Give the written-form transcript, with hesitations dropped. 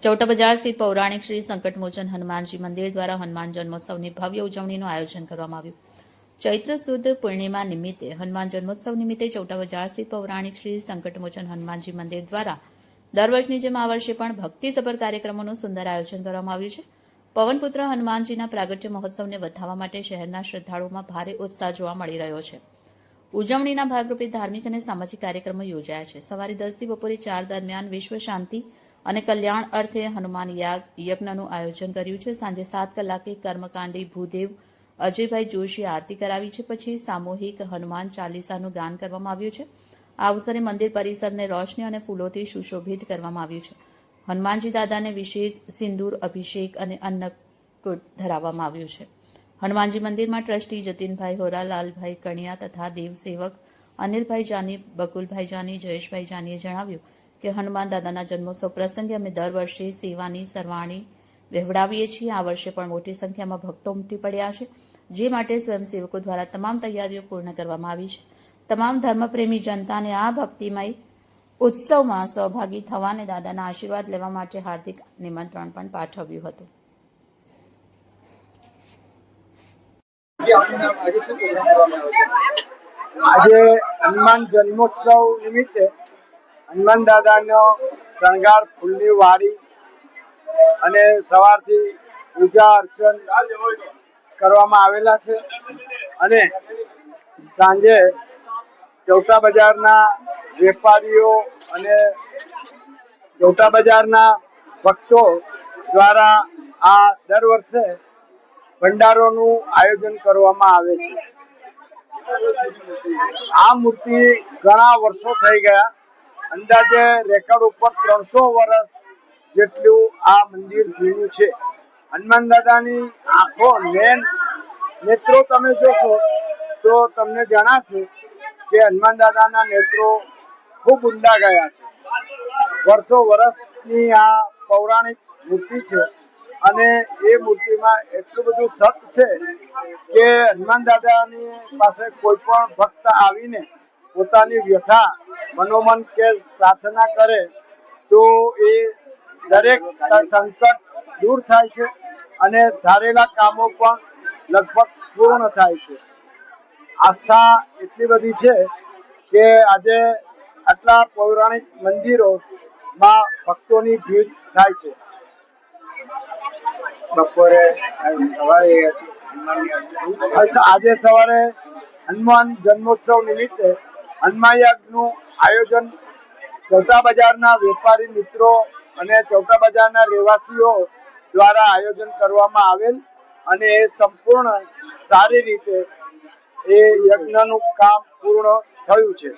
चौटा बजार स्थित पौराणिक श्री संकटमोचन हनुमानजी मंदिर द्वारा हनुमान जन्मोत्सवની ભવ્ય ઉજવણીનું આયોજન કરવામાં આવ્યું। ચૈત્ર સુદ પૂર્ણિમા નિમિત્તે હનુમાન જન્મોત્સવ નિમિત્તે ચૌટા બજાર સ્થિત પૌરાણિક શ્રી સંકટમોચન હનુમાનજી મંદિર દ્વારા દર વર્ષની જેમ આ વર્ષે પણ ભક્તિસભર કાર્યક્રમોનું સુંદર આયોજન કરવામાં આવ્યું છે। પવનપુત્ર હનુમાનજીના પ્રાગટ્ય મહોત્સવને વધાવવા માટે શહેરના શ્રદ્ધાળુઓમાં ભારે ઉત્સાહ જોવા મળી રહ્યો છે। ઉજવણીના ભાગરૂપે ધાર્મિક અને સામાજિક કાર્યક્રમો યોજાયા છે। સવારે 10 થી બપોરે 4 દરમિયાન વિશ્વ શાંતિ અને કલ્યાણ અર્થે હનુમાન યજ્ઞનું આયોજન કર્યું છે। સાંજે 7 કલાકે કર્મકાંડી ભૂદેવ અજયભાઈ જોશીએ આરતી કરાવી છે। પછી સામૂહિક હનુમાન ચાલીસાનું ગાન કરવામાં આવ્યું છે। આ અવસરે મંદિર પરિસરને રોશની અને ફૂલોથી સુશોભિત કરવામાં આવ્યું છે। હનુમાનજી દાદાને વિશેષ સિંદૂર અભિષેક અને અન્નકૂટ ધરાવવામાં આવ્યું છે। હનુમાનજી મંદિરમાં ટ્રસ્ટી જતીનભાઈ હોરા, લાલભાઈ કણિયા તથા દેવસેવક અનિલભાઈ જાની, બકુલભાઈ જાની, જયેશભાઈ જાનીએ જણાવ્યું કે હનુમાન દાદાના જન્મોત્સવ પ્રસંગે અમે દર વર્ષે સેવાની સરવાણી વહેવડાવીએ છીએ। આ વર્ષે પણ મોટી સંખ્યામાં ભક્તો ઉમટી પડ્યા છે, જે માટે સ્વયંસેવકો દ્વારા તમામ તૈયારીઓ પૂર્ણ કરવામાં આવી છે। તમામ ધર્મપ્રેમી જનતાને આ ભક્તિમય ઉત્સવમાં સહભાગી થવા અને દાદાના આશીર્વાદ લેવા માટે હાર્દિક નિમંત્રણ પણ પાઠવ્યું હતું। આજે હનુમાન જન્મોત્સવ નિમિત્તે હનુમાન દાદાનો શણગાર ફૂલની વાડી અને સવારથી પૂજા અર્ચન કરવામાં આવેલા છે અને સાંજે ચૌટા બજારના વેપારીઓ અને ચૌટા બજારના ભક્તો દ્વારા આ દર વર્ષે ભંડારોનું આયોજન કરવામાં આવે છે। આ મૂર્તિ ઘણા વર્ષો થઈ ગયા, અંદાજે રેકોર્ડ ઉપર 300 વર્ષ જેટલું આ મંદિર જૂનું છે। હનુમાન દાદાની આંખો નેત્રો તમે જોશો તો તમને જણાશે કે હનુમાન દાદાના નેત્રો ખૂબ ઊંડા ગયા છે। વર્ષો વર્ષની આ પૌરાણિક મૂર્તિ છે અને એ મૂર્તિમાં એટલું બધું સત છે કે હનુમાન દાદાની પાસે કોઈ પણ ભક્ત આવીને પોતાની વ્યથા મનોમન કે પ્રાર્થના કરે તો એ દરેક સંકટ દૂર થાય છે અને ધારેલા કામો પણ લગભગ પૂર્ણ થાય છે। આસ્થા એટલી બધી છે કે આજે આટલા પૌરાણિક મંદિરોમાં ભક્તોની ભીડ થાય છે। આજે સવારે હનુમાન જન્મોત્સવ નિમિત્તે હનુમાન યજ્ઞનું આયોજન ચૌટા બજારના વેપારી મિત્રો અને ચૌટા બજારના રહેવાસીઓ દ્વારા આયોજન કરવામાં આવેલ અને એ સંપૂર્ણ સારી રીતે એ યજ્ઞનું કામ પૂર્ણ થયું છે।